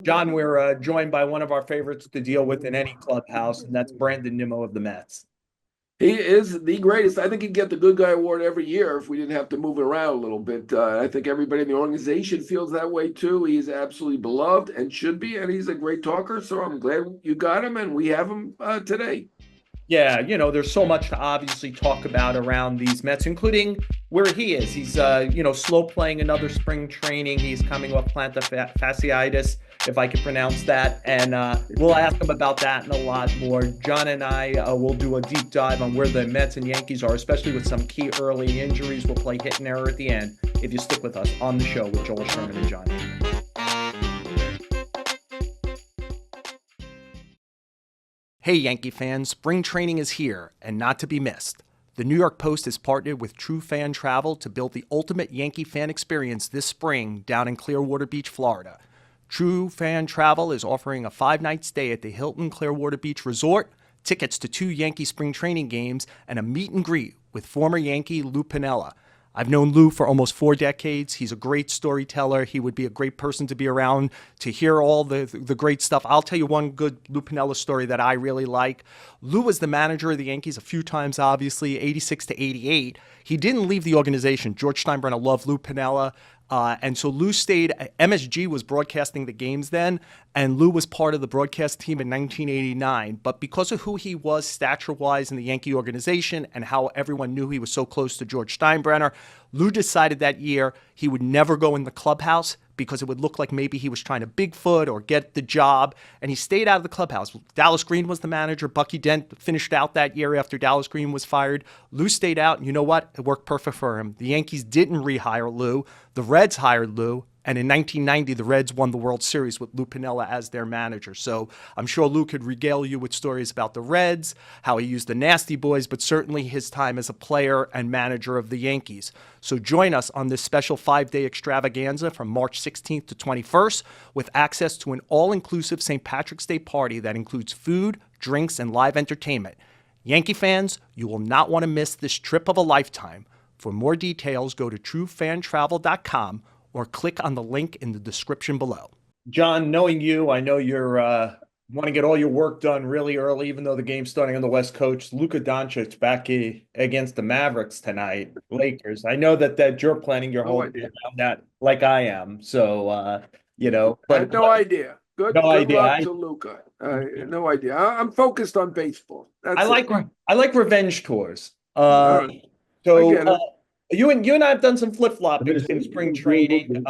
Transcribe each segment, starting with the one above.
John, we're joined by one of our favorites to deal with in any clubhouse, and that's Brandon Nimmo of the Mets. He is the greatest. I think he'd get the good guy award every year if we didn't have to move it around a little bit. I think everybody in the organization feels that way too. He's absolutely beloved and should be, and he's a great talker. So I'm glad you got him, and we have him today. Yeah, there's so much to obviously talk about around these Mets, including where he is. He's, slow playing another spring training. He's coming off plantar fasciitis, if I can pronounce that. And we'll ask him about that and a lot more. John and I will do a deep dive on where the Mets and Yankees are, especially with some key early injuries. We'll play hit and error at the end if you stick with us on the show with Joel Sherman and Jon Heyman. Hey, Yankee fans, spring training is here and not to be missed. The New York Post has partnered with True Fan Travel to build the ultimate Yankee fan experience this spring down in Clearwater Beach, Florida. True Fan Travel is offering a 5-night stay at the Hilton Clearwater Beach Resort, tickets to 2 Yankee spring training games, and a meet and greet with former Yankee Lou Piniella. I've known Lou for almost 4 decades. He's a great storyteller. He would be a great person to be around to hear all the great stuff. I'll tell you one good Lou Piniella story that I really like. Lou was the manager of the Yankees a few times, obviously, 86 to 88. He didn't leave the organization. George Steinbrenner loved Lou Piniella. And so Lou stayed. MSG was broadcasting the games then, and Lou was part of the broadcast team in 1989. But because of who he was stature-wise in the Yankee organization and how everyone knew he was so close to George Steinbrenner, Lou decided that year he would never go in the clubhouse because it would look like maybe he was trying to Bigfoot or get the job, and he stayed out of the clubhouse. Dallas Green was the manager. Bucky Dent finished out that year after Dallas Green was fired. Lou stayed out, and you know what? It worked perfect for him. The Yankees didn't rehire Lou. The Reds hired Lou, and in 1990, the Reds won the World Series with Lou Piniella as their manager. So I'm sure Lou could regale you with stories about the Reds, how he used the Nasty Boys, but certainly his time as a player and manager of the Yankees. So join us on this special 5-day extravaganza from March 16th to 21st with access to an all-inclusive St. Patrick's Day party that includes food, drinks, and live entertainment. Yankee fans, you will not want to miss this trip of a lifetime. For more details, go to truefantravel.com or click on the link in the description below. John, knowing you, I know you're want to get all your work done really early, even though the game's starting on the West Coast. Luka Doncic back against the Mavericks tonight, Lakers. I know that you're planning your whole day around that like I am. So, I but had no idea. Good no idea. luck to Luca. No idea. I'm focused on baseball. That's I like revenge tours. All right. I So get it. you and I have done some flip-flopping in spring training.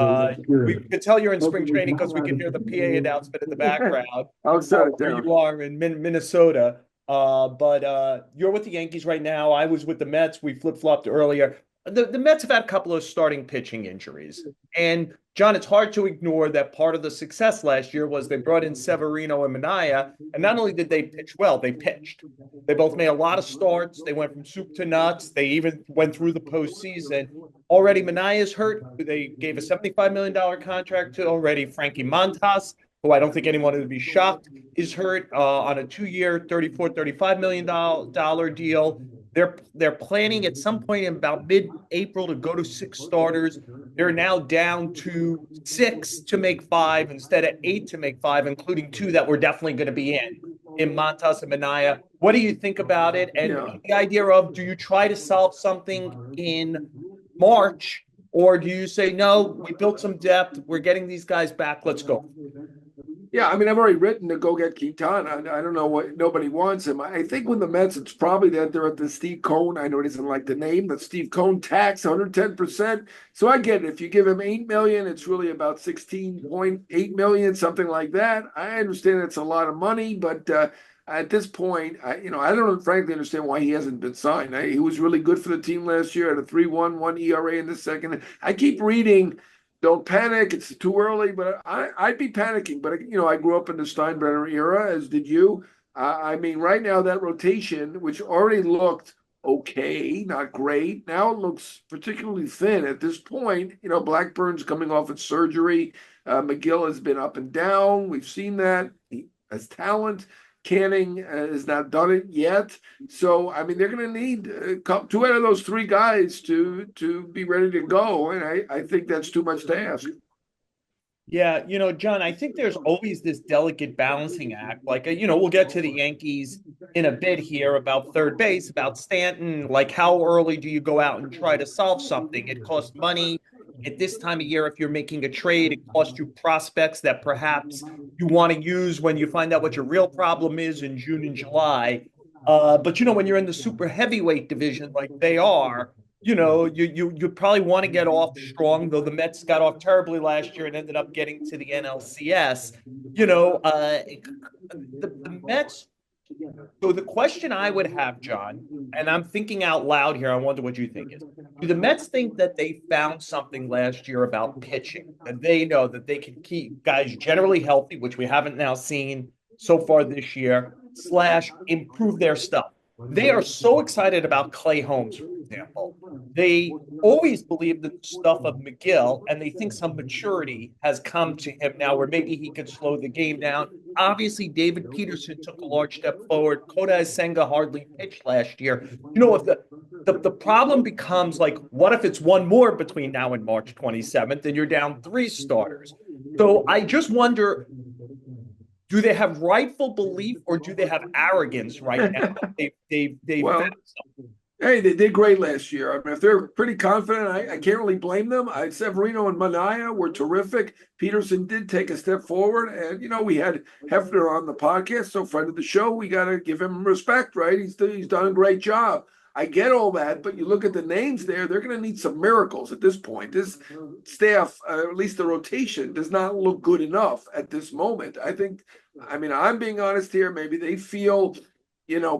We could tell you're in spring training because we can hear the PA announcement in the background. I'll set it Where down. you are in Minnesota. But you're with the Yankees right now. I was with the Mets. We flip-flopped earlier. The Mets have had a couple of starting pitching injuries. And, John, it's hard to ignore that part of the success last year was they brought in Severino and Manaea. And not only did they pitch well, they pitched. They both made a lot of starts. They went from soup to nuts. They even went through the postseason. Already Manaea's hurt. They gave a $75 million contract to already Frankie Montas, who I don't think anyone would be shocked is hurt on a 2-year, $35 million deal. They're planning at some point in about mid-April to go to 6 starters. They're now down to 6 to make 5 instead of 8 to make 5, including 2 that were definitely going to be in Montas and Manaea. What do you think about it? And the idea of, do you try to solve something in March, or do you say, no, we built some depth, we're getting these guys back, let's go? Yeah, I mean, I've already written to go get Quintana. I don't know what nobody wants him. I think with the Mets, it's probably that they're at the Steve Cohen. I know he doesn't like the name, but Steve Cohen tax 110%. So I get it. If you give him $8 million, it's really about $16.8 million, something like that. I understand it's a lot of money, but at this point, I don't frankly understand why he hasn't been signed. He was really good for the team last year at a 3.11 ERA in the second. I keep reading. Don't panic. It's too early, but I'd be panicking. But, I grew up in the Steinbrenner era, as did you. I mean, right now, that rotation, which already looked okay, not great, now it looks particularly thin. At this point, Blackburn's coming off of surgery. McGill has been up and down. We've seen that. He has talent. Canning has not done it yet. So, I mean, they're going to need 2 out of those 3 guys to be ready to go. And I think that's too much to ask. Yeah, John, I think there's always this delicate balancing act. Like, we'll get to the Yankees in a bit here about third base, about Stanton. Like, how early do you go out and try to solve something? It costs money. At this time of year, if you're making a trade, it costs you prospects that perhaps you want to use when you find out what your real problem is in June and July. But when you're in the super heavyweight division like they are, you probably want to get off strong, though the Mets got off terribly last year and ended up getting to the NLCS. The Mets. So the question I would have, John, and I'm thinking out loud here, I wonder what you think is. Do the Mets think that they found something last year about pitching, that they know that they can keep guys generally healthy, which we haven't now seen so far this year, slash improve their stuff? They are so excited about Clay Holmes, for example. They always believed the stuff of McGill, and they think some maturity has come to him now where maybe he could slow the game down. Obviously, David Peterson took a large step forward. Kota Senga hardly pitched last year. If the problem becomes like, what if it's one more between now and March 27th, and you're down three starters? So I just wonder, do they have rightful belief or do they have arrogance right now? They Well, found something. hey, they did great last year. I mean, if they're pretty confident, I can't really blame them. Severino and Manaea were terrific. Peterson did take a step forward, and we had Hefner on the podcast, so friend of the show. We got to give him respect, right? He's done a great job. I get all that, but you look at the names there; they're going to need some miracles at this point. This staff, at least the rotation, does not look good enough at this moment. I think. I mean, I'm being honest here. Maybe they feel.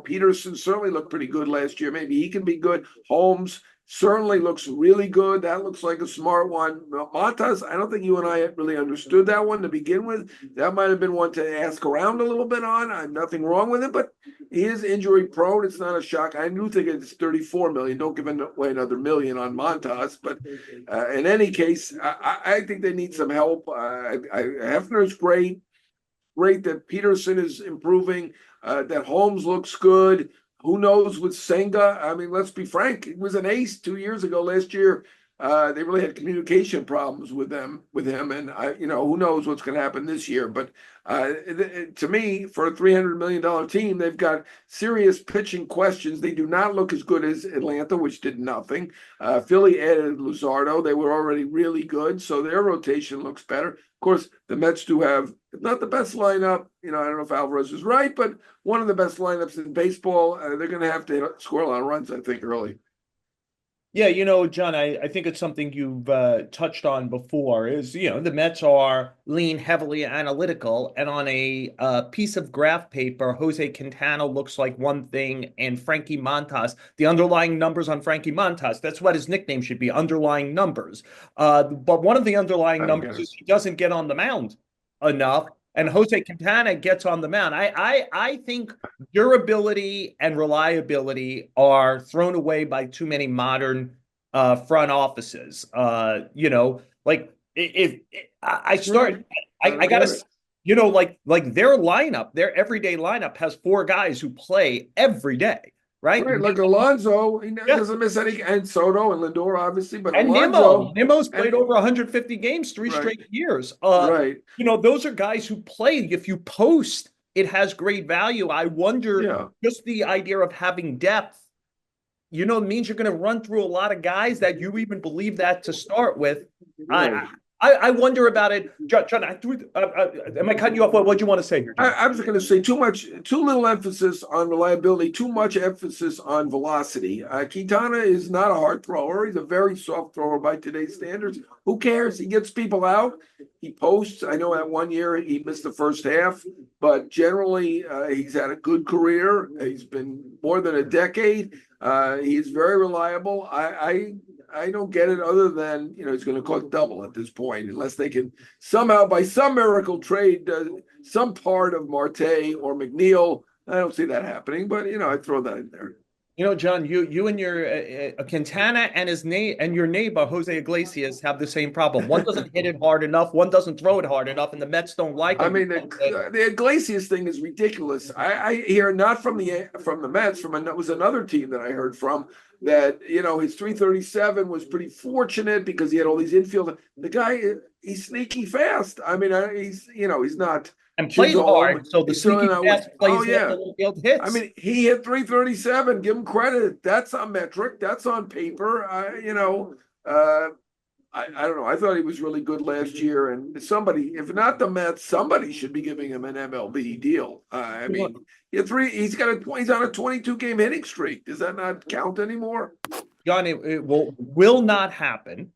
Peterson certainly looked pretty good last year. Maybe he can be good. Holmes certainly looks really good. That looks like a smart one. Montas, I don't think you and I really understood that one to begin with. That might have been one to ask around a little bit on. I'm nothing wrong with it, but he is injury prone. It's not a shock. I do think it's 34 million. Don't give away another million on Montas. But in any case, I think they need some help. Hefner's great. Great that Peterson is improving, that Holmes looks good. Who knows with Senga? I mean, let's be frank. It was an ace 2 years ago. Last year, they really had communication problems with him, and who knows what's going to happen this year. But to me, for a $300 million team, they've got serious pitching questions. They do not look as good as Atlanta, which did nothing. Philly added Luzardo. They were already really good, so their rotation looks better. Of course, the Mets do have, if not the best lineup, I don't know if Alvarez is right, but one of the best lineups in baseball. They're going to have to score a lot of runs, I think, early. Yeah, John, I think it's something you've touched on before is, the Mets are lean heavily analytical, and on a piece of graph paper, Jose Quintana looks like one thing, and Frankie Montas, the underlying numbers on Frankie Montas, that's what his nickname should be, underlying numbers. But one of the underlying I don't get numbers it. is he doesn't get on the mound enough, and Jose Quintana gets on the mound. I think durability and reliability are thrown away by too many modern front offices. Like if I start, I Get gotta, it. like their lineup, their everyday lineup has four guys who play every day, right? Right, like Alonso, he Yeah. doesn't miss any, and Soto and Lindor, obviously, but And Nimmo. Alonso, Nimmo's played and over 150 games, three right, straight years. right, Those are guys who play. If you post, it has great value. I wonder yeah, just the idea of having depth, it means you're going to run through a lot of guys that you even believe that to start with. I right. I wonder about it. John, am I cutting you off? What do you want to say here, John? I was going to say too little emphasis on reliability, too much emphasis on velocity. Quintana is not a hard thrower. He's a very soft thrower by today's standards. Who cares? He gets people out. He posts. I know that one year he missed the first half, but generally he's had a good career. He's been more than a decade. He's very reliable. I don't get it other than, he's going to cost double at this point, unless they can somehow, by some miracle, trade some part of Marte or McNeil. I don't see that happening, but, I throw that in there. John, you and your Quintana and and your neighbor Jose Iglesias have the same problem. One doesn't hit it hard enough, one doesn't throw it hard enough, and the Mets don't like I him. mean, the Iglesias thing is ridiculous. I hear not from the Mets, it was another team that I heard from. that, his 337 was pretty fortunate because he had all these infield. The guy, he's sneaky fast. I mean, he's not And plays Chisholm. hard. So the He's certainly sneaky not. pass Oh plays in yeah. the field I hits. mean, he hit 337. Give him credit. That's a metric. That's on paper. Uh, I don't know. I thought he was really good last year, and somebody, if not the Mets, somebody should be giving him an MLB deal. I mean, he's on a 22 game hitting streak. Does that not count anymore? John, it will not happen.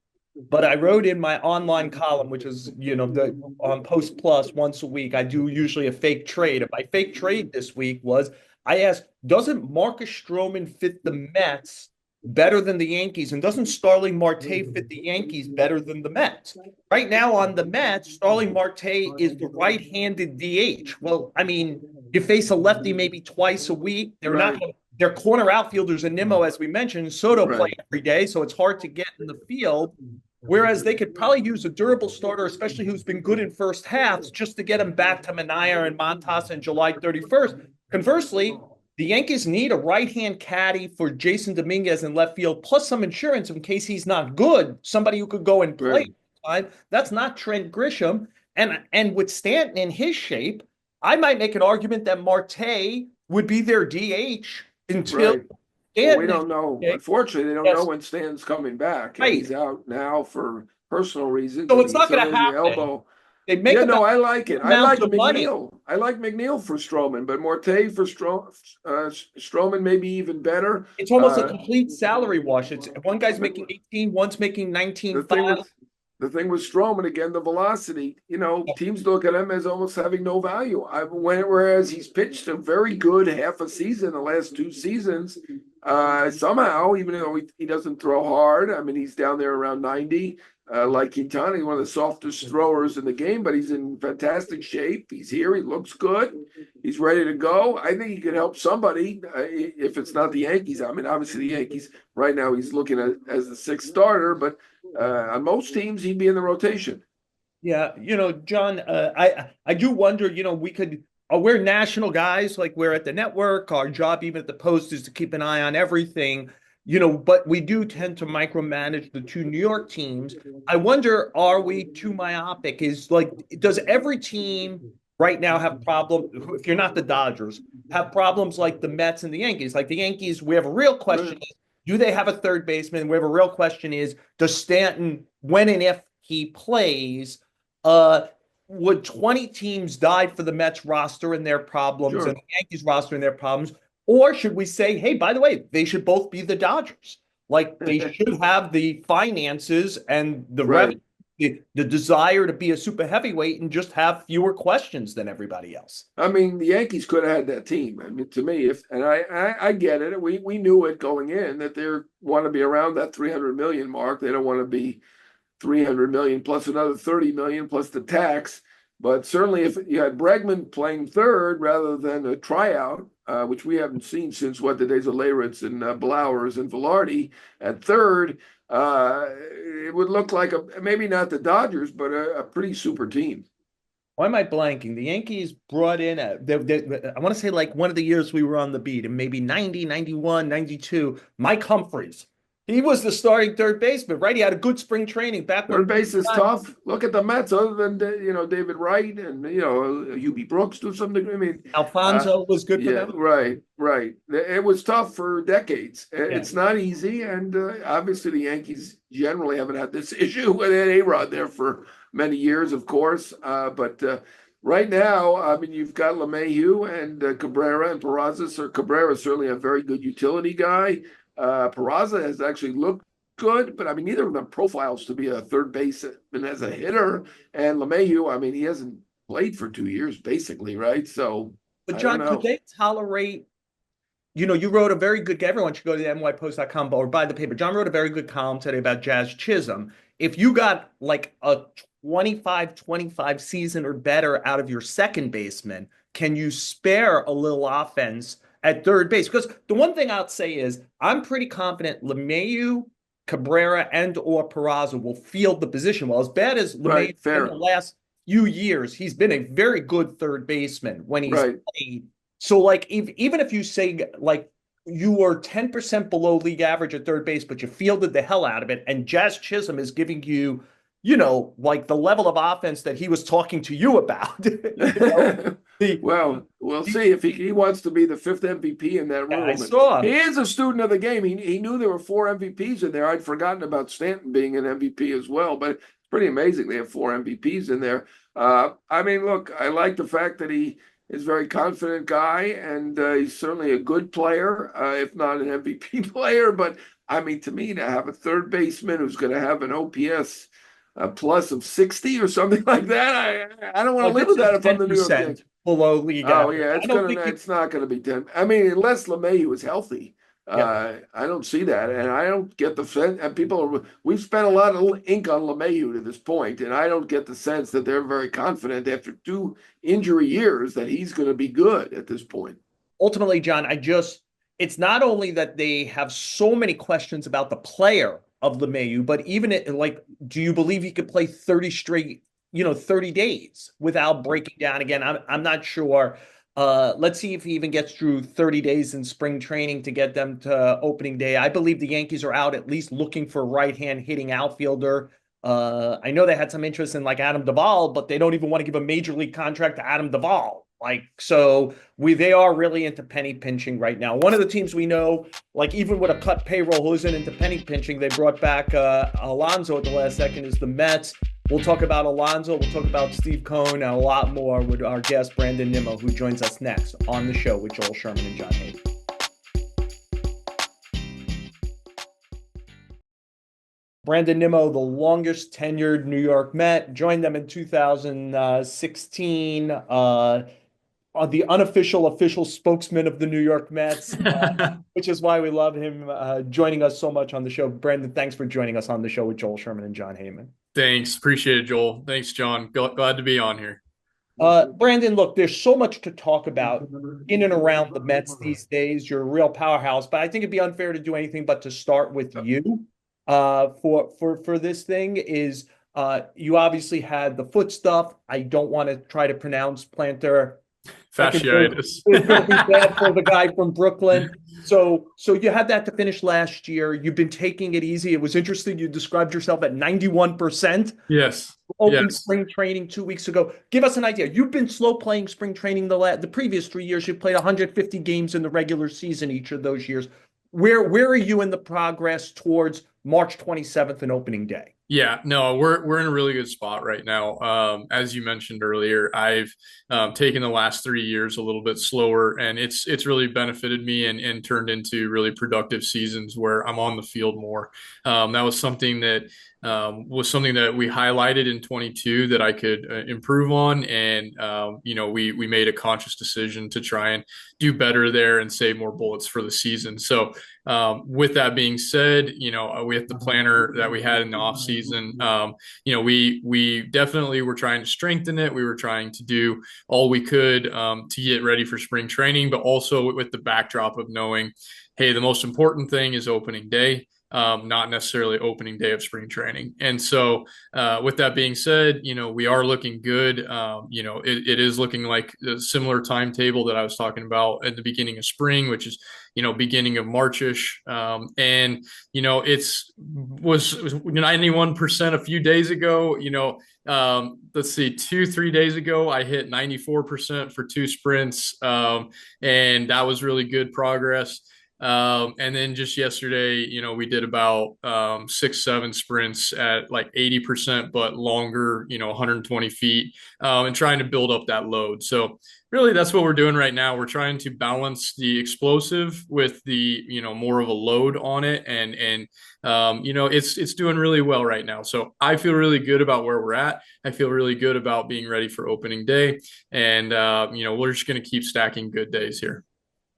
But I wrote in my online column, which is, the on Post Plus once a week. I do usually a fake trade. And my fake trade this week was I asked, doesn't Marcus Stroman fit the Mets better than the Yankees? And doesn't Starling Marte fit the Yankees better than the Mets? Right now on the Mets, Starling Marte is the right-handed DH. Well, I mean, you face a lefty maybe twice a week. They're not Right, going to They're corner outfielders and Nimmo, as we mentioned. Soto play right. every day, so it's hard to get in the field. Whereas they could probably use a durable starter, especially who's been good in first halves, just to get him back to Manaea and Montas on July 31st. Conversely, the Yankees need a right-hand caddy for Jason Dominguez in left field, plus some insurance in case he's not good, somebody who could go and play. Right. That's not Trent Grisham. And with Stanton in his shape, I might make an argument that Marte would be their DH until Right. Well, we Stanton is don't know. okay. Unfortunately, they don't know Yes, when Stan's coming back, and right. he's out now for personal reasons, So and it's he not still going to has the happen. elbow. They make Yeah, about no, I like it. I amounts like of money. McNeil. I like McNeil for Stroman, but Marte for Stroman maybe even better. It's almost a complete salary wash. It's one guy's But making 18, one's making the 19.5. thing with the thing with Stroman again, the velocity. Teams look at him as almost having no value. Whereas he's pitched a very good half a season, the last two seasons. Somehow, even though he doesn't throw hard, I mean he's down there around 90. Like Quintana, he's one of the softest throwers in the game, but he's in fantastic shape. He's here. He looks good. He's ready to go. I think he could help somebody if it's not the Yankees. I mean, obviously the Yankees right now he's looking at as the sixth starter, but on most teams he'd be in the rotation. Yeah, John, I do wonder, we're national guys, like we're at the network. Our job, even at the Post, is to keep an eye on everything, but we do tend to micromanage the two New York teams. I wonder, are we too myopic? Does every team right now have problems? If you're not the Dodgers, have problems like the Mets and the Yankees? Like the Yankees, we have a real question is, do they have a third baseman? We have a real question is, does Stanton, when and if he plays, uh, would 20 teams die for the Mets roster and their problems and Sure. the Yankees roster and their problems? Or should we say, hey, by the way, they should both be the Dodgers? Like they should have the finances and the revenue, Right. the desire to be a super heavyweight and just have fewer questions than everybody else. I mean, the Yankees could have had that team. I mean, to me, if and I get it. We knew it going in that they want to be around that 300 million mark. They don't want to be 300 million plus another 30 million plus the tax. But certainly, if you had Bregman playing third rather than a tryout, which we haven't seen since the days of Leyritz and Blowers and Velarde at third, it would look like maybe not the Dodgers, but a pretty super team. Why am I blanking? The Yankees brought in, I want to say like one of the years we were on the beat, and maybe 90, 91, 92. Mike Humphreys. He was the starting third baseman, right? He had a good spring training back Third when base is tough. Look at the Mets, other than David Wright and Hubie Brooks to some degree. I mean, Alfonso was good for yeah, them. right, right. It was tough for decades. Yeah. It's not easy, and obviously the Yankees generally haven't had this issue with A-Rod there for many years, of course. But right now, I mean, you've got LeMahieu and Cabrera and Peraza. So Cabrera is certainly a very good utility guy. Peraza has actually looked good, but I mean, neither of them profiles to be a third baseman as a hitter. And LeMahieu, I mean, he hasn't played for 2 years, basically, right? So But I don't John, could know. they tolerate, you wrote a very good, everyone should go to the nypost.com or buy the paper. John wrote a very good column today about Jazz Chisholm. If you got like a 25-25 season or better out of your second baseman, can you spare a little offense at third base? Because the one thing I'll say is I'm pretty confident LeMahieu, Cabrera, and or Peraza will field the position. Well, as bad as Right, LeMahieu in the fair. last few years, he's been a very good third baseman when he's Right. played. So, like, even if you say like you were 10% below league average at third base, but you fielded the hell out of it. And Jazz Chisholm is giving you, like the level of offense that he was talking to you about. The, Well, we'll see if he wants to be the fifth MVP in that I room. And saw. he is a student of the game. He knew there were four MVPs in there. I'd forgotten about Stanton being an MVP as well, but it's pretty amazing they have four MVPs in there. I mean, look, I like the fact that he is a very confident guy, and he's certainly a good player, if not an MVP player. But I mean, to me, to have a third baseman who's going to have an OPS a plus of 60 or something like that, I don't want to Like live this with is that if I'm the New York Yankees. 10% below league Oh average. yeah, I don't think it's not gonna be 10. I mean, unless LeMahieu is healthy. yeah. I don't see that, and I don't get the sense. And we've spent a lot of ink on LeMahieu to this point, and I don't get the sense that they're very confident after two injury years that he's going to be good at this point. Ultimately, John, it's not only that they have so many questions about the player of LeMahieu, but even like, do you believe he could play 30 straight, 30 days without breaking down again? I'm not sure. Let's see if he even gets through 30 days in spring training to get them to opening day. I believe the Yankees are out at least looking for a right-hand hitting outfielder. I know they had some interest in like Adam Duvall, but they don't even want to give a major league contract to Adam Duvall. Like, so they are really into penny pinching right now. One of the teams we know, like even with a cut payroll, who isn't into penny pinching, they brought back Alonso at the last second, is the Mets. We'll talk about Alonso. We'll talk about Steve Cohen and a lot more with our guest, Brandon Nimmo, who joins us next on the show with Joel Sherman and Jon Heyman. Brandon Nimmo, the longest tenured New York Met, joined them in 2016. The unofficial official spokesman of the New York Mets, which is why we love him joining us so much on the show. Brandon, thanks for joining us on the show with Joel Sherman and Jon Heyman. Thanks. Appreciate it, Joel. Thanks, John. Glad to be on here. Brandon, look, there's so much to talk about in and around the Mets these days. You're a real powerhouse, but I think it'd be unfair to do anything but to start with you. For this thing is you obviously had the foot stuff. I don't want to try to pronounce plantar fasciitis. It's going to be bad for the guy from Brooklyn. So you had that to finish last year. You've been taking it easy. It was interesting. You described yourself at 91%. Yes. Open spring training 2 weeks ago. Give us an idea. You've been slow playing spring training the previous 3 years. You've played 150 games in the regular season each of those years. Where are you in the progress towards March 27th and opening day? Yeah, no, we're in a really good spot right now. As you mentioned earlier, I've taken the last 3 years a little bit slower, and it's really benefited me and turned into really productive seasons where I'm on the field more. That was something that we highlighted in 22 that I could improve on, and we made a conscious decision to try and do better there and save more bullets for the season. So with that being said, with the planner that we had in the off season, we definitely were trying to strengthen it. We were trying to do all we could to get ready for spring training, but also with the backdrop of knowing, hey, the most important thing is opening day. Not necessarily opening day of spring training. And so with that being said, we are looking good. It is looking like a similar timetable that I was talking about at the beginning of spring, which is, beginning of Marchish. Was 91% a few days ago, let's see, 3 days ago, I hit 94% for 2 sprints. And that was really good progress. And then just yesterday, we did about 6-7 sprints at like 80%, but longer, 120 feet, and trying to build up that load. So really, that's what we're doing right now. We're trying to balance the explosive with the, more of a load on it. And it's doing really well right now. So I feel really good about where we're at. I feel really good about being ready for opening day. And, we're just going to keep stacking good days here.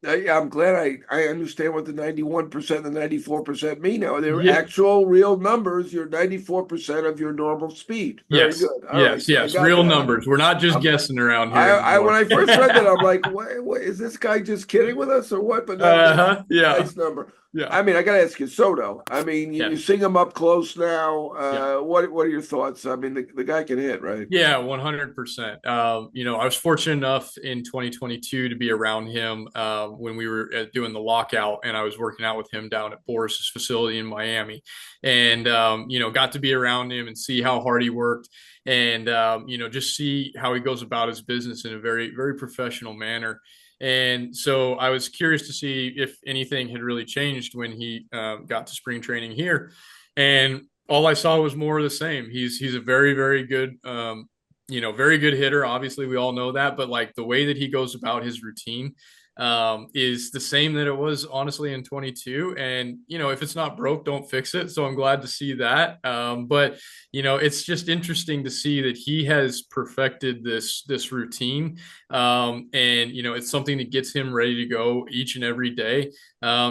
Yeah, I'm glad I understand what the 91% and the 94% mean now. They're actual real numbers. You're 94% of your normal speed. Very good. All right. Yes. Real numbers. We're not just guessing around here. When I first read that, I'm like, what, is this guy just kidding with us or what? But no, nice number. Yeah. I mean, I got to ask you, Soto. I mean, Yeah. you sing him up close now. Yeah. What are your thoughts? I mean, the guy can hit, right? Yeah, 100%. I was fortunate enough in 2022 to be around him when we were doing the lockout, and I was working out with him down at Boris's facility in Miami, and got to be around him and see how hard he worked, and just see how he goes about his business in a very, very professional manner. And so I was curious to see if anything had really changed when he got to spring training here. And all I saw was more of the same. He's a very, very good, very good hitter. Obviously, we all know that, but like the way that he goes about his routine is the same that it was honestly in 22. And if it's not broke, don't fix it. So I'm glad to see that. But it's just interesting to see that he has perfected this routine, and it's something that gets him ready to go each and every day.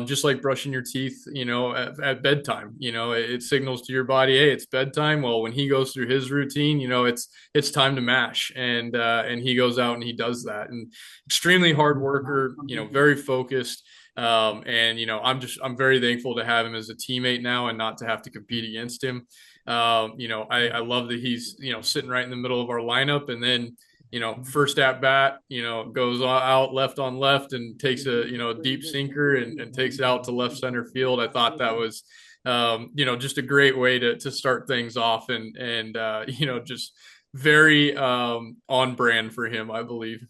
Just like brushing your teeth, at bedtime, it signals to your body, hey, it's bedtime. Well, when he goes through his routine, it's time to mash, and he goes out and he does that. And extremely hard worker, very focused. I'm very thankful to have him as a teammate now and not to have to compete against him. I love that he's, sitting right in the middle of our lineup, and then first at bat, goes out left on left and takes a deep sinker and takes it out to left center field. I thought that was, just a great way to start things off, and just very on brand for him, I believe.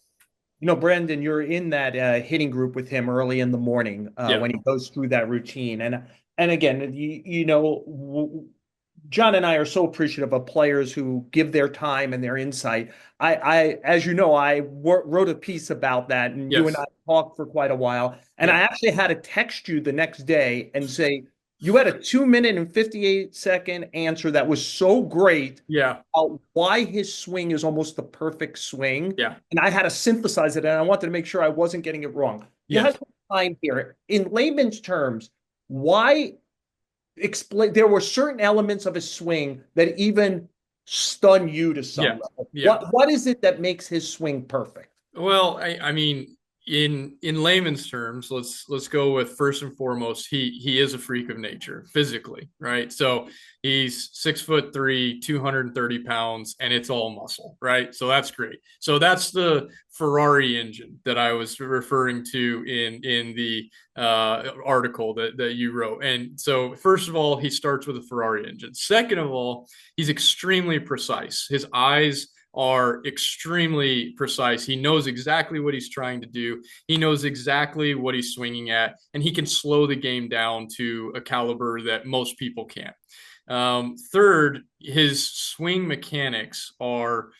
Brandon, you're in that hitting group with him early in the morning Yeah. when he goes through that routine. And again, John and I are so appreciative of players who give their time and their insight. As you know, I wrote a piece about that, and you and Yes. I talked for quite a while. And Yeah. I actually had to text you the next day and say, you had a 2 minute and 58-second answer that was so great Yeah. about why his swing is almost the perfect swing. Yeah. And I had to synthesize it, and I wanted to make sure I wasn't getting it wrong. You Yes. had time here. In layman's terms, why explain? There were certain elements of his swing that even stun you to some Yeah. level. Yeah. What is it that makes his swing perfect? Well, I mean, in layman's terms, let's go with first and foremost, he is a freak of nature physically, right? So he's 6'3", 230 pounds, and it's all muscle, right? So that's great. So that's the Ferrari engine that I was referring to in the article that you wrote. And so first of all, he starts with a Ferrari engine. Second of all, he's extremely precise. His eyes are extremely precise. He knows exactly what he's trying to do. He knows exactly what he's swinging at, and he can slow the game down to a caliber that most people can't. Third, his swing mechanics are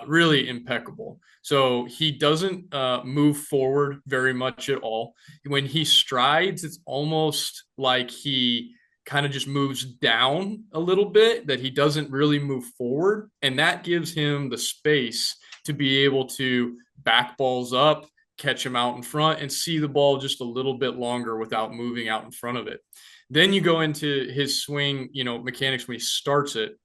really impeccable. So he doesn't move forward very much at all. When he strides, it's almost like he kind of just moves down a little bit, that he doesn't really move forward. And that gives him the space to be able to back balls up, catch him out in front, and see the ball just a little bit longer without moving out in front of it. Then you go into his swing, mechanics when he starts it.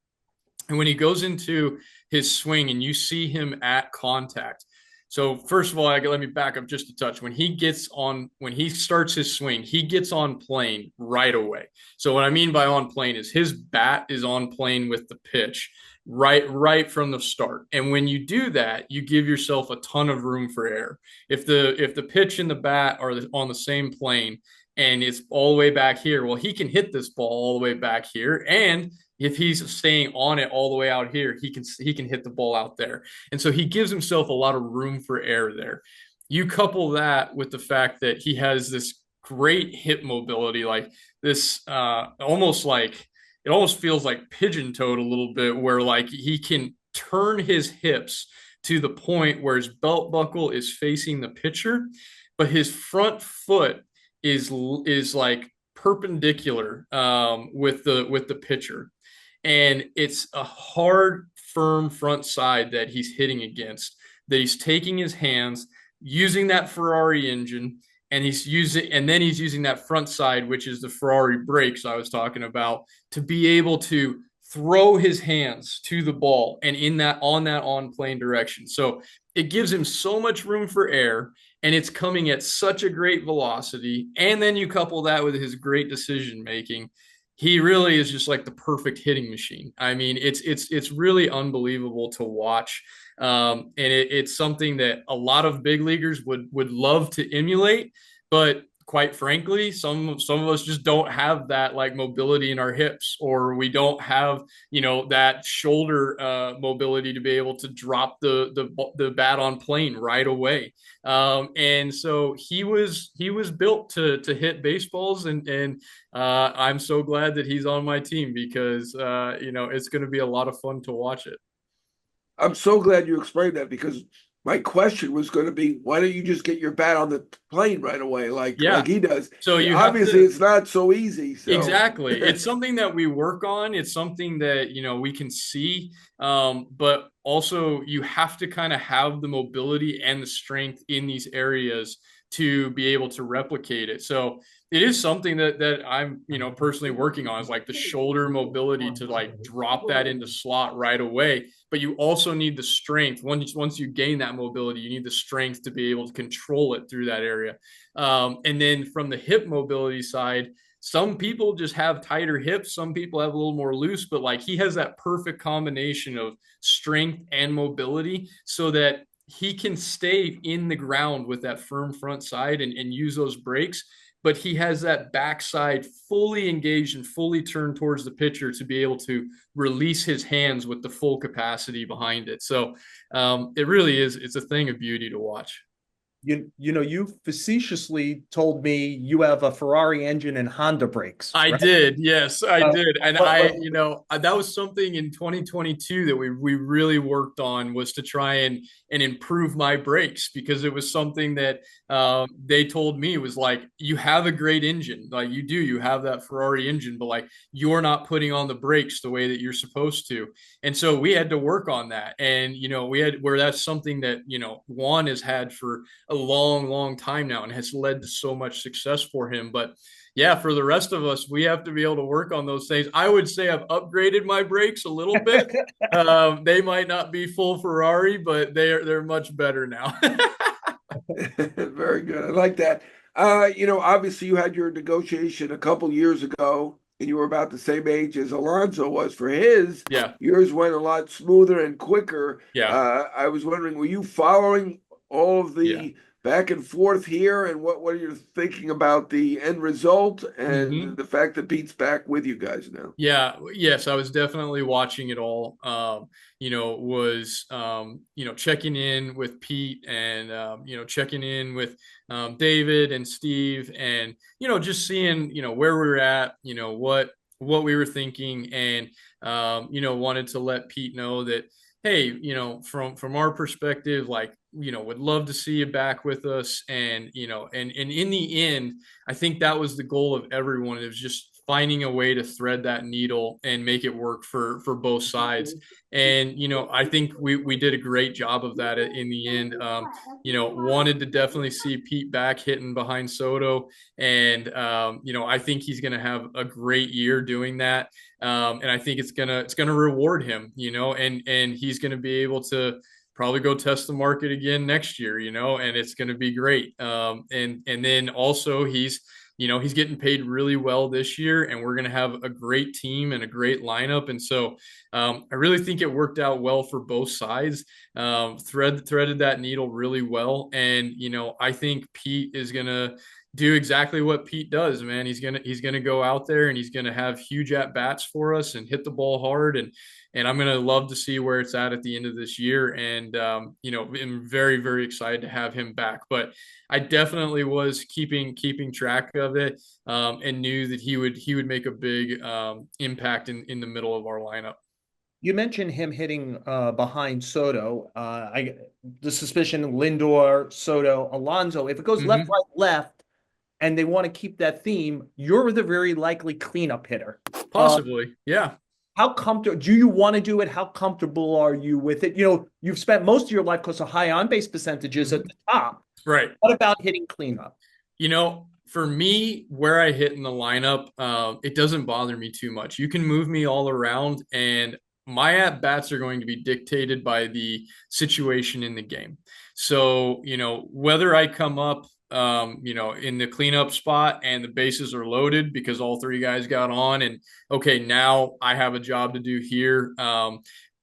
And when he goes into his swing and you see him at contact. So first of all, let me back up just a touch. When he starts his swing, he gets on plane right away. So what I mean by on plane is his bat is on plane with the pitch right from the start. And when you do that, you give yourself a ton of room for error. If the pitch and the bat are on the same plane and it's all the way back here, well, he can hit this ball all the way back here, and if he's staying on it all the way out here, he can hit the ball out there. And so he gives himself a lot of room for error there. You couple that with the fact that he has this great hip mobility, like this almost feels like pigeon-toed a little bit, where like he can turn his hips to the point where his belt buckle is facing the pitcher, but his front foot is like perpendicular with the pitcher. And it's a hard, firm front side that he's hitting against, that he's taking his hands, using that Ferrari engine, and then he's using that front side, which is the Ferrari brakes I was talking about, to be able to throw his hands to the ball and on plane direction. So it gives him so much room for air, and it's coming at such a great velocity. And then you couple that with his great decision making. He really is just like the perfect hitting machine. I mean, it's really unbelievable to watch. And it's something that a lot of big leaguers would love to emulate, but quite frankly, some of us just don't have that like mobility in our hips, or we don't have that shoulder mobility to be able to drop the bat on plane right away. And so he was built to hit baseballs, and I'm so glad that he's on my team because it's going to be a lot of fun to watch it. I'm so glad you explained that because my question was going to be, why don't you just get your bat on the plane right away, like Yeah. he does? So you have Obviously, to. it's not so easy. So Exactly. It's something that we work on. It's something that, we can see. But also you have to kind of have the mobility and the strength in these areas to be able to replicate it. So it is something that I'm, personally working on, is like the shoulder mobility to like drop that into slot right away. But you also need the strength. Once you gain that mobility, you need the strength to be able to control it through that area. And then from the hip mobility side, some people just have tighter hips, some people have a little more loose, but like he has that perfect combination of strength and mobility so that he can stay in the ground with that firm front side and use those breaks. But he has that backside fully engaged and fully turned towards the pitcher to be able to release his hands with the full capacity behind it. So it really is, it's a thing of beauty to watch. You facetiously told me you have a Ferrari engine and Honda brakes, I right? did. Yes, I Uh, did. And but that was something in 2022 that we really worked on, was to try and improve my brakes, because it was something that they told me was like, you have a great engine. Like you have that Ferrari engine, but like you're not putting on the brakes the way that you're supposed to. And so we had to work on that. And, we had, where that's something that, Juan has had for a long, long time now and has led to so much success for him. But yeah, for the rest of us, we have to be able to work on those things. I would say I've upgraded my brakes a little bit. They might not be full Ferrari, but they're much better now. very good. I like that. Obviously you had your negotiation a couple years ago, and you were about the same age as Alonso was for his. Yeah, Yours went a lot smoother and quicker. yeah, I was wondering, were you following all of yeah. the back and forth here, and what are you thinking about the end result and Hmm. the fact that Pete's back with you guys now? Yeah, yes, I was definitely watching it all. Was checking in with Pete, and checking in with David and Steve, and just seeing where we were at, what we were thinking, and wanted to let Pete know that, hey, from our perspective, like, would love to see you back with us, and and in the end, I think that was the goal of everyone. It was just finding a way to thread that needle and make it work for both sides. And I think we did a great job of that in the end. Wanted to definitely see Pete back hitting behind Soto, and I think he's going to have a great year doing that. And I think it's gonna reward him, and he's going to be able to probably go test the market again next year, and it's going to be great. And then also he's getting paid really well this year, and we're going to have a great team and a great lineup. And so I really think it worked out well for both sides. Threaded that needle really well, and I think Pete is going to do exactly what Pete does, man. He's gonna go out there and he's gonna have huge at bats for us and hit the ball hard, and I'm gonna love to see where it's at the end of this year. And I'm very, very excited to have him back. But I definitely was keeping track of it, and knew that he would make a big impact in the middle of our lineup. you mentioned him hitting behind Soto. The suspicion Lindor, Soto, Alonso. If it goes left, Hmm. right, left, and they want to keep that theme, you're the very likely cleanup hitter. Uh, Possibly, yeah. how comfortable do you want to do it? How comfortable are you with it? You've spent most of your life because of high on base percentages at Mhm. the top. Right. What about hitting cleanup? For me, where I hit in the lineup, it doesn't bother me too much. You can move me all around, and my at bats are going to be dictated by the situation in the game. So, whether I come up, in the cleanup spot and the bases are loaded because all three guys got on, and okay, now I have a job to do here.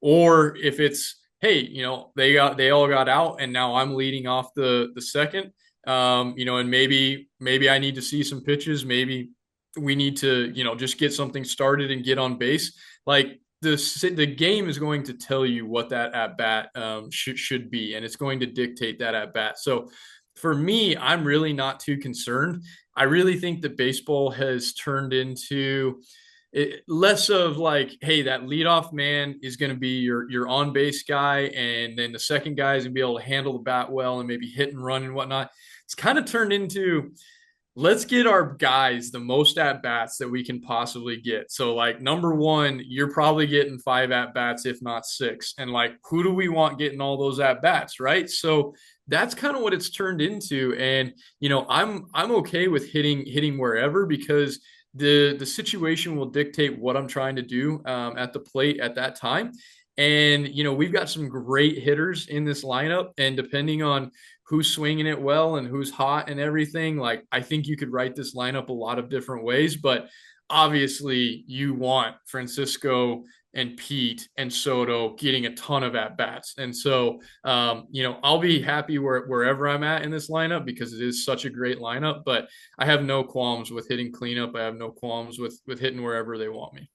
Or if it's, hey, they all got out and now I'm leading off the second, and maybe I need to see some pitches. Maybe we need to, just get something started and get on base. Like the game is going to tell you what that at bat should be, and it's going to dictate that at bat. So for me, I'm really not too concerned. I really think that baseball has turned into less of like, hey, that leadoff man is going to be your on base guy, and then the second guy is going to be able to handle the bat well and maybe hit and run and whatnot. It's kind of turned into, let's get our guys the most at bats that we can possibly get. So, like, number one, you're probably getting 5 at bats, if not 6. And like, who do we want getting all those at bats, right? So that's kind of what it's turned into. And I'm okay with hitting wherever, because the situation will dictate what I'm trying to do at the plate at that time. And we've got some great hitters in this lineup, and depending on who's swinging it well and who's hot and everything, like, I think you could write this lineup a lot of different ways. But obviously you want Francisco and Pete and Soto getting a ton of at bats. And so I'll be happy wherever I'm at in this lineup, because it is such a great lineup. But I have no qualms with hitting cleanup. I have no qualms with hitting wherever they want me.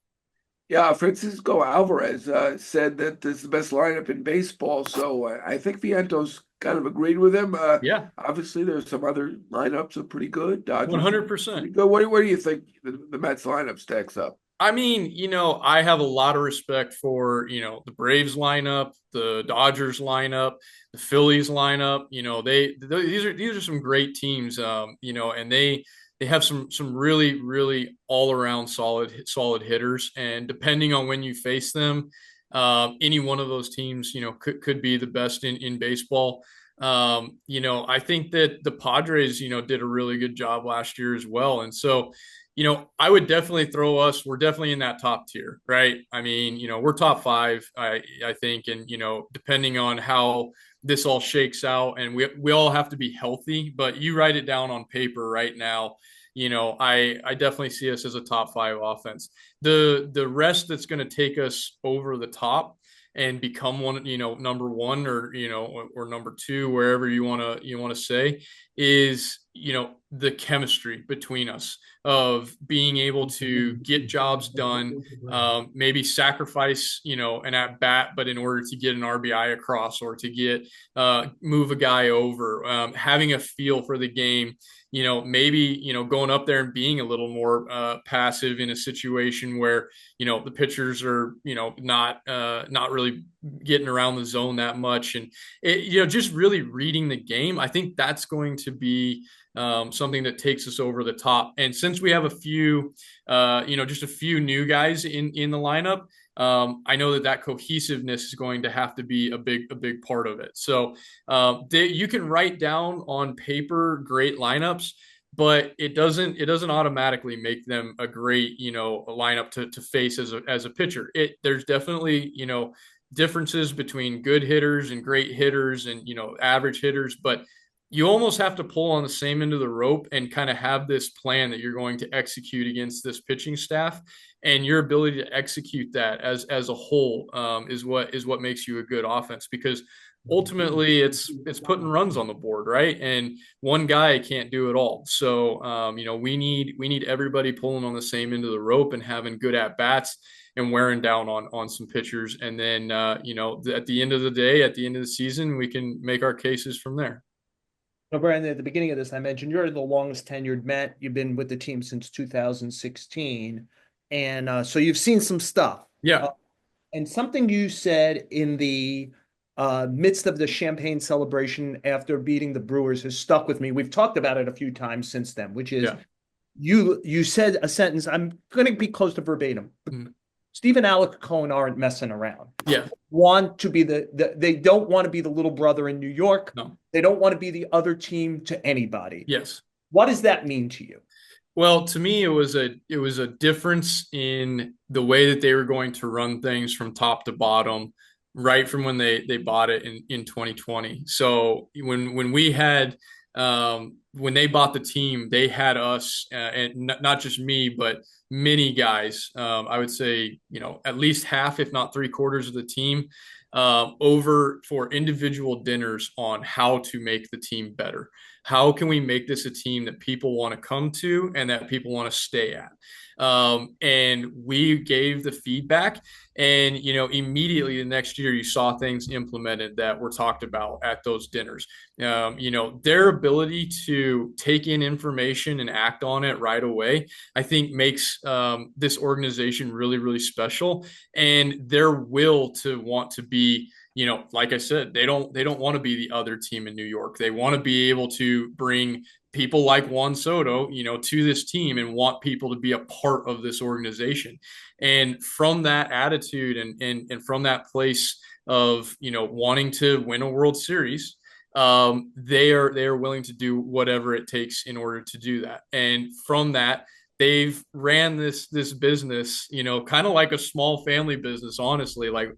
Yeah, Francisco Alvarez said that this is the best lineup in baseball. So I think Vientos kind of agreed with him. Yeah, Obviously, there's some other lineups that are pretty good. Dodgers 100%. pretty good. What do you think the Mets lineup stacks up? I mean, I have a lot of respect for, the Braves lineup, the Dodgers lineup, the Phillies lineup. These are some great teams, and they have some really, really all around solid hitters. And depending on when you face them, any one of those teams, could be the best in baseball. I think that the Padres, did a really good job last year as well. And so, I would definitely throw us. We're definitely in that top tier, right? I mean, we're top 5, I think, and depending on how this all shakes out, and we all have to be healthy. But you write it down on paper right now. I definitely see us as a top 5 offense. The rest that's going to take us over the top and become one, number 1 or number 2, wherever you want to say, is, the chemistry between us of being able to get jobs done, maybe sacrifice, an at bat, but in order to get an RBI across, or to get move a guy over, having a feel for the game, maybe, going up there and being a little more passive in a situation where, the pitchers are, not really getting around the zone that much. And just really reading the game. I think that's going to be something that takes us over the top. And since we have a few, just a few new guys in the lineup, I know that cohesiveness is going to have to be a big part of it. So you can write down on paper great lineups, but it doesn't automatically make them a great, lineup to face as a pitcher. There's definitely, differences between good hitters and great hitters and, average hitters, but you almost have to pull on the same end of the rope and kind of have this plan that you're going to execute against this pitching staff, and your ability to execute that as a whole is what makes you a good offense, because ultimately it's putting runs on the board, right? And one guy can't do it all. So we need everybody pulling on the same end of the rope and having good at bats and wearing down on some pitchers. And then at the end of the day, at the end of the season, we can make our cases from there. Now, Brandon, at the beginning of this, I mentioned you're the longest tenured Met. You've been with the team since 2016. And so you've seen some stuff. Yeah. And something you said in the midst of the champagne celebration after beating the Brewers has stuck with me. We've talked about it a few times since then, which is you said a sentence, I'm going to be close to verbatim. Steve and Alec Cohen aren't messing around. Yeah. Want to be they don't want to be the little brother in New York. No. They don't want to be the other team to anybody. Yes. What does that mean to you? Well, to me, it was a difference in the way that they were going to run things from top to bottom, right from when they bought it in 2020. So when we had when they bought the team, they had us and not just me, but many guys. I would say at least half, if not three-quarters of the team. Over for individual dinners on how to make the team better. How can we make this a team that people want to come to and that people want to stay at? And we gave the feedback, and immediately the next year you saw things implemented that were talked about at those dinners. Their ability to take in information and act on it right away, I think makes this organization really, really special, and their will to want to be, like I said, they don't want to be the other team in New York. They want to be able to bring people like Juan Soto, to this team and want people to be a part of this organization. And from that attitude and from that place of, wanting to win a World Series, they are willing to do whatever it takes in order to do that. And from that, they've ran this business, kind of like a small family business, honestly. Like,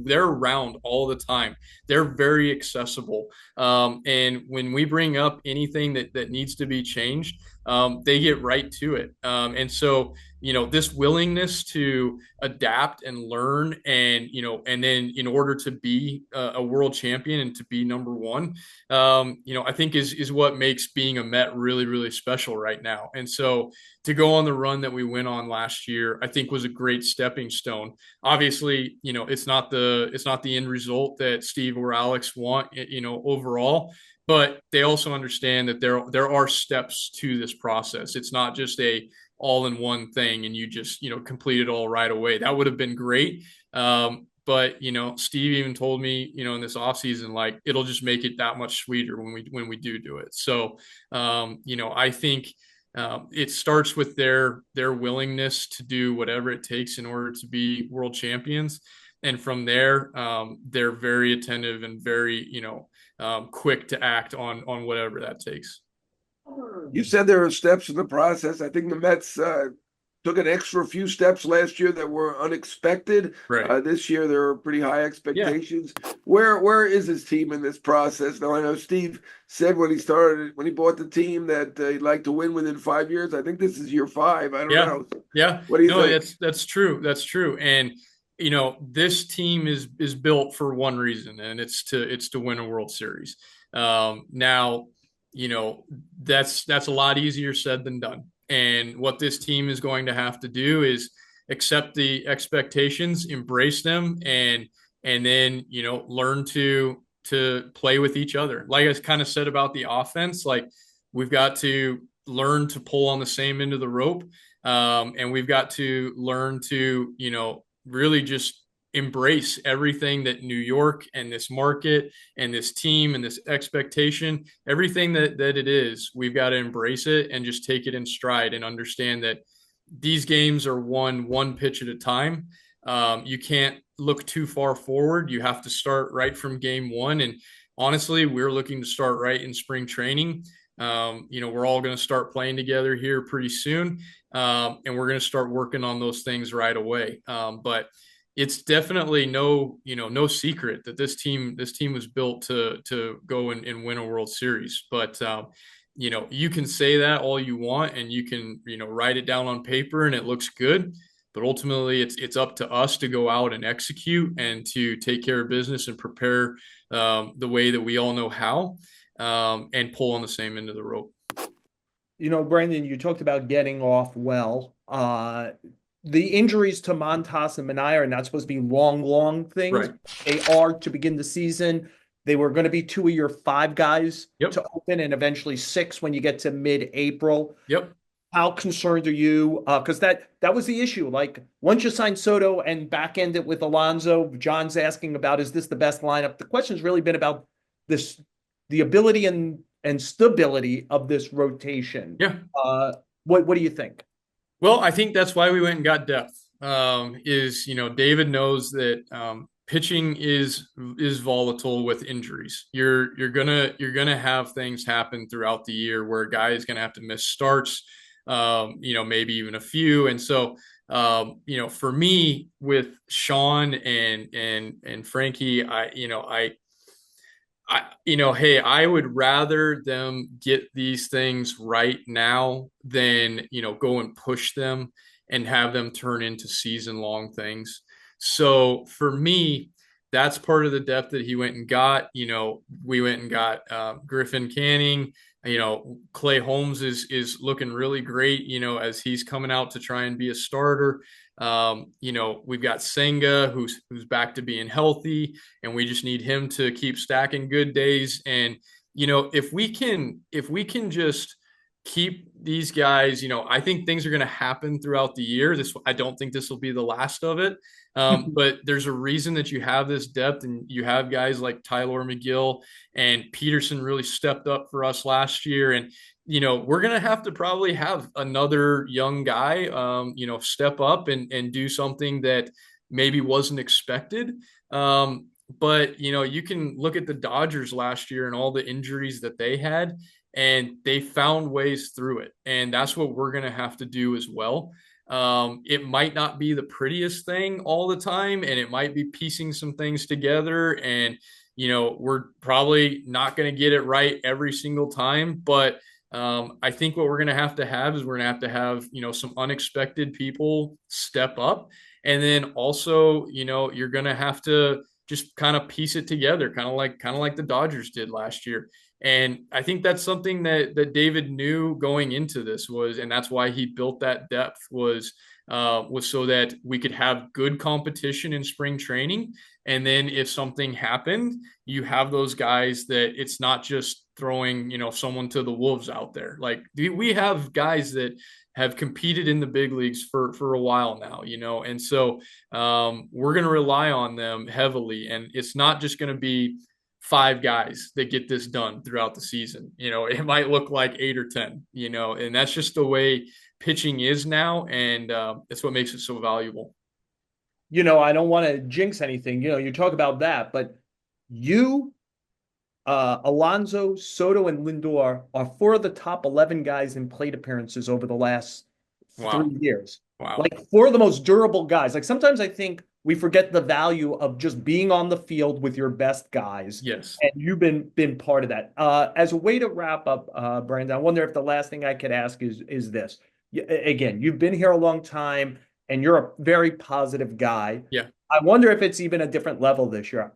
they're around all the time. They're very accessible. And when we bring up anything that needs to be changed, they get right to it. And so, this willingness to adapt and learn, and then in order to be a world champion and to be number one, I think is what makes being a Met really, really special right now. And so to go on the run that we went on last year, I think was a great stepping stone. Obviously, it's not the end result that Steve or Alex want, overall, but they also understand that there are steps to this process. It's not just a all in one thing and you just complete it all right away. That would have been great. But Steve even told me, in this offseason, like, it'll just make it that much sweeter when we do it. So I think it starts with their willingness to do whatever it takes in order to be world champions, and from there, they're very attentive and very quick to act on whatever that takes. You said there are steps in the process. I think the Mets took an extra few steps last year that were unexpected. Right. This year there are pretty high Yeah. expectations. Where is his team in this process? Now I know Steve said when he bought the team that he'd like to win within 5 years. I think this is year 5. I don't Yeah. know. Yeah. What do you No, think? that's true. That's true. And this team is built for one reason, and it's to win a World Series. Now, you know, that's a lot easier said than done. And what this team is going to have to do is accept the expectations, embrace them, and then learn to play with each other. Like I kind of said about the offense, like, we've got to learn to pull on the same end of the rope, and we've got to learn to really just embrace everything that New York and this market and this team and this expectation, everything that it is, we've got to embrace it and just take it in stride and understand that these games are won one pitch at a time. You can't look too far forward. You have to start right from game one. And honestly, we're looking to start right in spring training. We're all going to start playing together here pretty soon, and we're going to start working on those things right away. But it's definitely no secret that this team was built to go and win a World Series. But you can say that all you want, and you can write it down on paper, and it looks good. But ultimately, it's up to us to go out and execute and to take care of business and prepare the way that we all know how, and pull on the same end of the rope. Brandon, you talked about getting off well. The injuries to Montas and Manaea are not supposed to be long things. Right. They are to begin the season. They were going to be 2 of your 5 guys Yep. to open, and eventually 6 when you get to mid-April. Yep. How concerned are you? Because that was the issue. Like, once you sign Soto and back end it with Alonso, John's asking about, is this the best lineup? The question's really been about the ability and stability of this rotation. Yeah. What do you think? Well, I think that's why we went and got depth. David knows that pitching is volatile with injuries. You're gonna have things happen throughout the year where a guy is gonna have to miss starts. maybe even a few. And so, for me with Sean and Frankie, hey, I would rather them get these things right now than, go and push them and have them turn into season long things. So for me, that's part of the depth that he went and got. We went and got Griffin Canning. Clay Holmes is looking really great, as he's coming out to try and be a starter. We've got Senga who's back to being healthy, and we just need him to keep stacking good days. And if we can just keep these guys, I think things are going to happen throughout the year. I don't think this will be the last of it. But there's a reason that you have this depth, and you have guys like Tyler McGill, and Peterson really stepped up for us last year. And we're going to have to probably have another young guy, step up and do something that maybe wasn't expected. But you can look at the Dodgers last year and all the injuries that they had, and they found ways through it. And that's what we're going to have to do as well. It might not be the prettiest thing all the time, and it might be piecing some things together. And, we're probably not going to get it right every single time. But I think what we're going to have is we're going to have, some unexpected people step up. And then also, you're going to have to just kind of piece it together, kind of like the Dodgers did last year. And I think that's something that David knew going into this and that's why he built that depth was so that we could have good competition in spring training. And then if something happened, you have those guys that it's not just throwing, someone to the wolves out there. Like we have guys that have competed in the big leagues for a while now, and so we're going to rely on them heavily. And it's not just going to be 5 guys that get this done throughout the season. It might look like 8 or 10, and that's just the way pitching is now. And it's what makes it so valuable. I don't want to jinx anything. You talk about that, but you, Alonso, Soto, and Lindor are 4 of the top 11 guys in plate appearances over the last Wow. 3 years. Wow. Like 4 of the most durable guys. Like sometimes I think we forget the value of just being on the field with your best guys. Yes. And you've been part of that. As a way to wrap up, Brandon, I wonder if the last thing I could ask is this. Again, you've been here a long time, and you're a very positive guy. Yeah. I wonder if it's even a different level this year.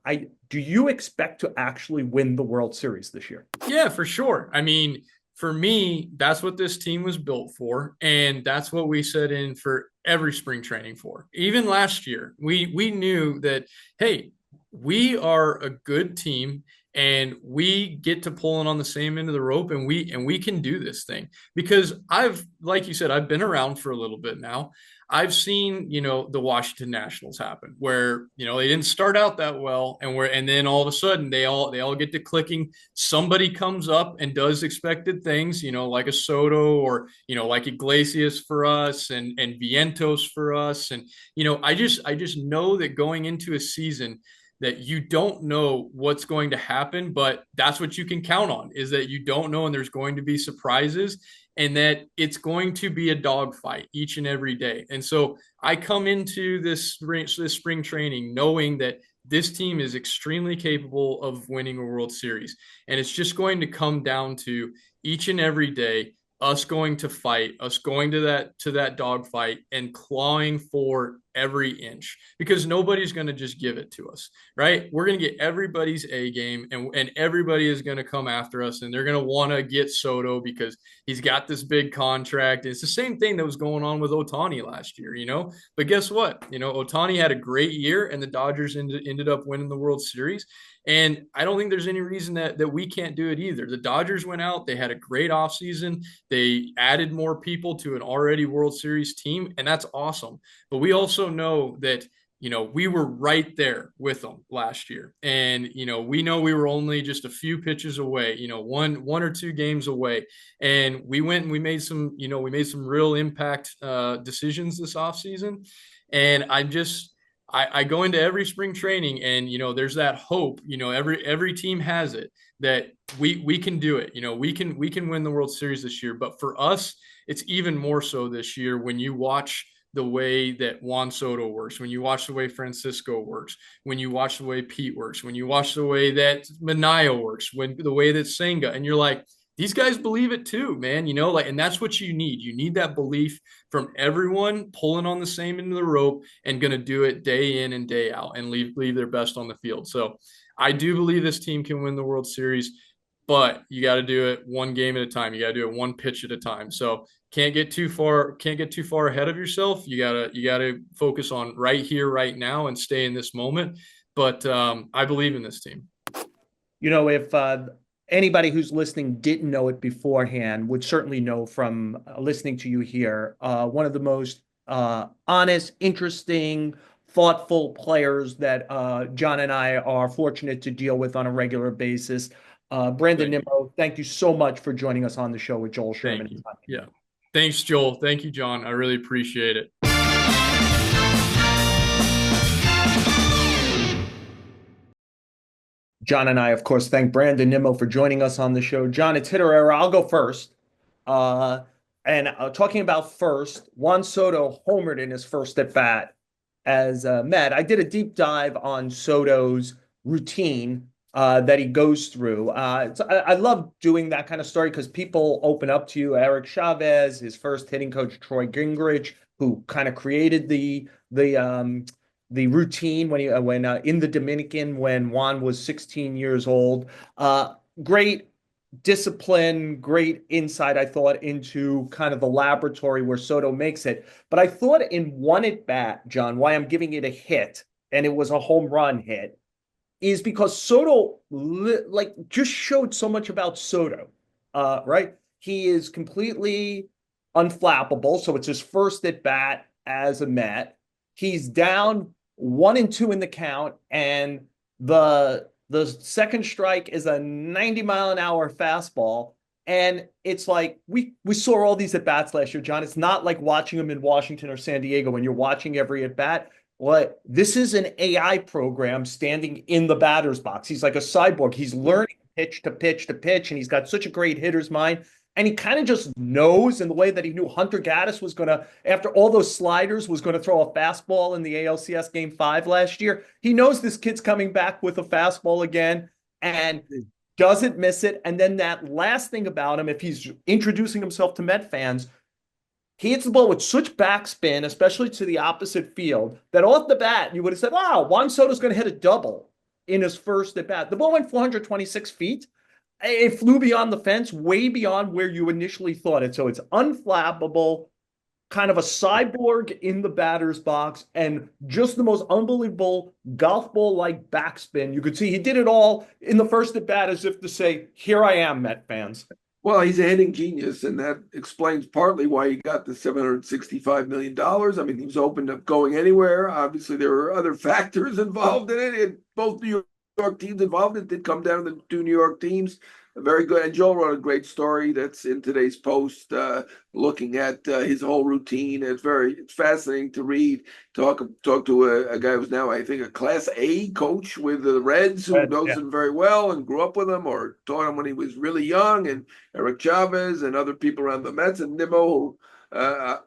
Do you expect to actually win the World Series this year? Yeah, for sure. I mean, for me, that's what this team was built for, and that's what we set in for every spring training for. Even last year, we knew that, hey, we are a good team, and we get to pulling on the same end of the rope, and we can do this thing. Because like you said, I've been around for a little bit now. I've seen, the Washington Nationals happen where, they didn't start out that well, and then all of a sudden they all get to clicking. Somebody comes up and does expected things, like a Soto or, like Iglesias for us and Vientos for us. And, I just know that going into a season that you don't know what's going to happen, but that's what you can count on, is that you don't know, and there's going to be surprises, and that it's going to be a dogfight each and every day. And so I come into this spring training knowing that this team is extremely capable of winning a World Series. And it's just going to come down to each and every day, us going to fight, us going to that dogfight and clawing for every inch, because nobody's going to just give it to us, right? We're going to get everybody's A game, and everybody is going to come after us, and they're going to want to get Soto because he's got this big contract. It's the same thing that was going on with Ohtani last year, but guess what? Ohtani had a great year, and the Dodgers ended up winning the World Series. And I don't think there's any reason that we can't do it either. The Dodgers went out, they had a great offseason. They added more people to an already World Series team, and that's awesome. But we also know that, we were right there with them last year. And, we know we were only just a few pitches away, one or 2 games away. And we went and we made some real impact decisions this offseason. And I go into every spring training and, there's that hope, every team has it that we can do it. We can win the World Series this year. But for us, it's even more so this year when you watch the way that Juan Soto works, when you watch the way Francisco works, when you watch the way Pete works, when you watch the way that Manaea works, when the way that Senga, and you're like, these guys believe it too, man. And that's what you need. You need that belief from everyone pulling on the same end of the rope and going to do it day in and day out and leave their best on the field. So I do believe this team can win the World Series, but you got to do it one game at a time. You got to do it one pitch at a time. So can't get too far ahead of yourself. You gotta focus on right here, right now, and stay in this moment. But I believe in this team. If anybody who's listening didn't know it beforehand, would certainly know from listening to you here. One of the most honest, interesting, thoughtful players that John and I are fortunate to deal with on a regular basis. Brandon Nimmo, thank you so much for joining us on the show with Joel Sherman. Yeah. Thanks, Joel. Thank you, John. I really appreciate it. John and I, of course, thank Brandon Nimmo for joining us on the show. John, it's hit or error. I'll go first. Talking about first, Juan Soto homered in his first at bat as Met. I did a deep dive on Soto's routine that he goes through. I love doing that kind of story because people open up to you. Eric Chavez, his first hitting coach, Troy Gingrich, who kind of created the routine when in the Dominican when Juan was 16 years old. Great discipline, great insight, I thought, into kind of the laboratory where Soto makes it. But I thought in one at bat, John, why I'm giving it a hit, and it was a home run hit, is because Soto just showed so much about Soto, right? He is completely unflappable. So it's his first at bat as a Met. He's down 1-2 in the count, and the second strike is a 90-mile-an-hour fastball. And it's like we saw all these at bats last year, John. It's not like watching them in Washington or San Diego when you're watching every at bat. Well, this is an AI program standing in the batter's box. He's like a cyborg. He's learning pitch to pitch to pitch, and he's got such a great hitter's mind. And he kind of just knows, in the way that he knew Hunter Gaddis was going to, after all those sliders, was going to throw a fastball in the ALCS Game 5 last year. He knows this kid's coming back with a fastball again and doesn't miss it. And then that last thing about him, if he's introducing himself to Met fans, he hits the ball with such backspin, especially to the opposite field, that off the bat, you would have said, wow, Juan Soto's going to hit a double in his first at bat. The ball went 426 feet. It flew beyond the fence, way beyond where you initially thought it. So it's unflappable, kind of a cyborg in the batter's box, and just the most unbelievable golf ball-like backspin. You could see he did it all in the first at bat as if to say, here I am, Met fans. Well, he's a hitting genius, and that explains partly why he got the $765 million. I mean, he was open to going anywhere. Obviously, there were other factors involved in it, and both New York teams involved. It did come down to the two New York teams. Very good. And Joel wrote a great story that's in today's Post, looking at his whole routine. It's fascinating to read. Talk to a guy who's now, I think, a Class A coach with the Reds, who knows him very well and grew up with him, or taught him when he was really young. And Eric Chavez and other people around the Mets, and Nimmo, who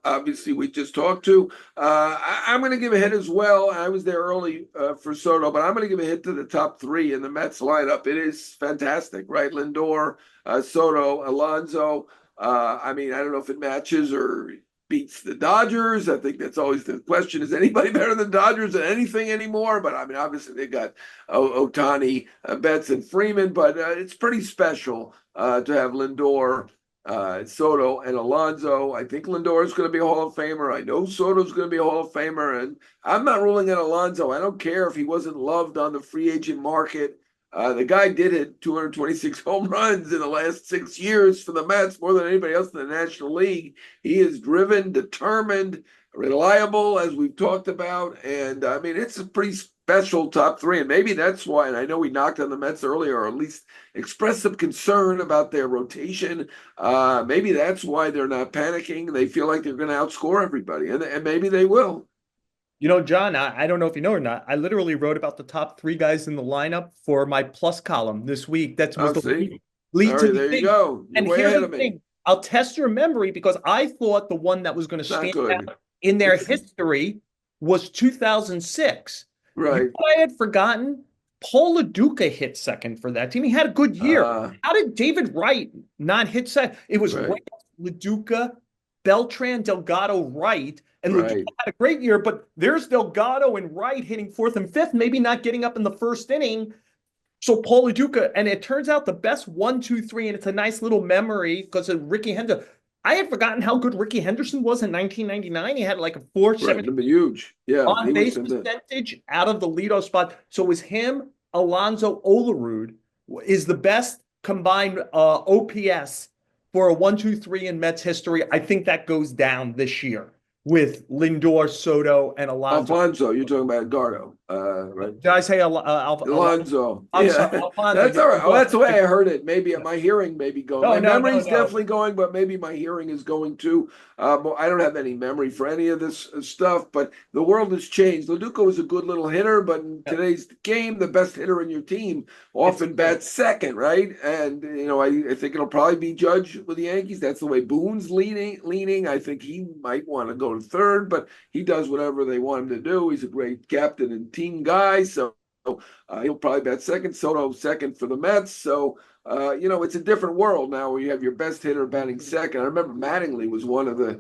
obviously we just talked to. I'm going to give a hit as well. I was there early for Soto, but I'm going to give a hit to the top three in the Mets lineup. It is fantastic, right? Lindor, Soto, Alonso. I mean, I don't know if it matches or beats the Dodgers. I think that's always the question. Is anybody better than Dodgers at anything anymore? But I mean, obviously they got Ohtani, Betts, and Freeman, but it's pretty special to have Lindor, Soto, and Alonso. I think Lindor is going to be a Hall of Famer. I know Soto's going to be a Hall of Famer, and I'm not ruling out Alonso. I don't care if he wasn't loved on the free agent market. The guy did hit 226 home runs in the last 6 years for the Mets, more than anybody else in the National League. He is driven, determined, reliable, as we've talked about. And I mean, it's a pretty special top three. And maybe that's why, and I know we knocked on the Mets earlier, or at least expressed some concern about their rotation. Maybe that's why they're not panicking. They feel like they're going to outscore everybody, and maybe they will. You know, John, I don't know if you know or not. I literally wrote about the top three guys in the lineup for my plus column this week. That was Oh, the see? All lead to right, the there you thing. go. You're And way here's ahead the of me. thing. I'll test your memory because I thought the one that was going to It's not stand good. out in their It's history was 2006. You right. know what I had forgotten? Paul LaDuca hit second for that team. He had a good year. How did David Wright not hit second? It was Right, Wright, LaDuca, Beltran, Delgado, Wright, and LaDuca right. had a great year, but there's Delgado and Wright hitting fourth and fifth, maybe not getting up in the first inning. So Paul LaDuca, and it turns out the best one, two, three, and it's a nice little memory because of Ricky Henderson. I had forgotten how good Ricky Henderson was in 1999. He had like a Right. 470 They've been huge. Yeah, on he was base in the percentage out of the leadoff spot. So it was him, Alonzo Olerud is the best combined OPS for a 1, 2, 3 in Mets history. I think that goes down this year with Lindor, Soto, and Alonzo. Alfonso. You're talking about Gardo, right? Did I say Alonso. I'm sorry, Yeah, Alfonso. that's all right. Well, that's the way I heard it. Maybe my hearing may be going. No, My no, no, memory's no. definitely going, but maybe my hearing is going too. But I don't have any memory for any of this stuff. But the world has changed. Loduca was a good little hitter, but in today's game, the best hitter in your team often bats second, right? And I think it'll probably be Judge with the Yankees. That's the way Boone's leaning. I think he might want to go to third, but he does whatever they want him to do. He's a great captain and team guy, so. He'll probably bat second, Soto second for the Mets. So, it's a different world now where you have your best hitter batting second. I remember Mattingly was one of the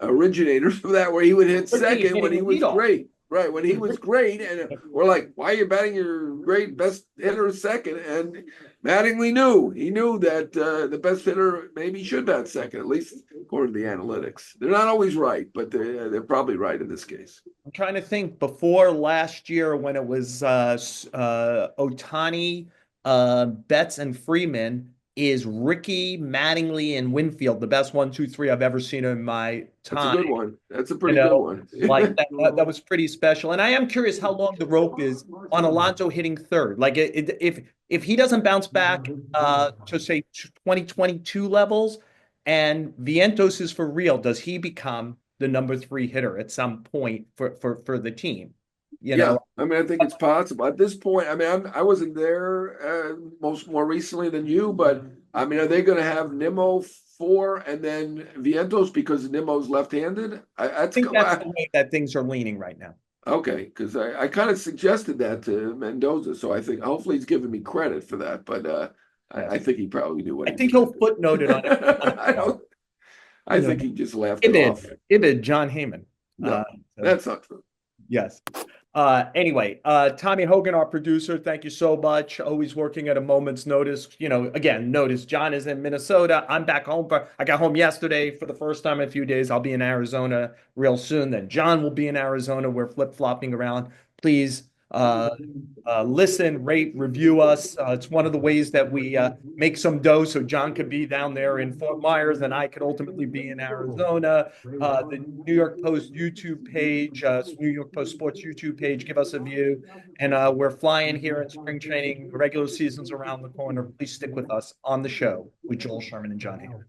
originators of that, where he would hit Ricky second when hitting he the was leadoff. great. Right, when he was great. And we're like, why are you batting your great best hitter second? And Mattingly knew. He knew that the best hitter maybe should bat second, at least according to the analytics. They're not always right, but they're probably right in this case. I'm trying to think before last year when it was Otani, Betts, and Freeman. Is Ricky, Mattingly, and Winfield the best 1, 2, 3 I've ever seen in my That's a time? good one. That's a You pretty good know, one. like that was pretty special. And I am curious how long the rope is on Alonso hitting third. Like if he doesn't bounce back to say 2022 levels, and Vientos is for real, does he become the number three hitter at some point for the team? You Yeah, know, I mean, I think it's possible at this point. I mean, I wasn't there more recently than you, but I mean, are they going to have Nimmo four and then Vientos because Nimmo's left-handed? I think that's the way that things are leaning right now. Okay, because I kind of suggested that to Mendoza, so I think hopefully he's giving me credit for that, but I think he probably knew what I he was think going he'll to footnote it on do. I don't. I you know, think he just laughed it off. Ibid, Jon Heyman. No, So, that's not true. yes. Anyway, Tommy Hogan, our producer, thank you so much. Always working at a moment's notice. Again, notice John is in Minnesota. I'm back home. I got home yesterday for the first time in a few days. I'll be in Arizona real soon. Then John will be in Arizona. We're flip-flopping around. Please listen, rate, review us. It's one of the ways that we make some dough so John could be down there in Fort Myers and I could ultimately be in Arizona. The New York Post YouTube page, New York Post Sports YouTube page, give us a view. And we're flying here in spring training. Regular season's around the corner. Please stick with us on the show with Joel Sherman and Jon Heyman.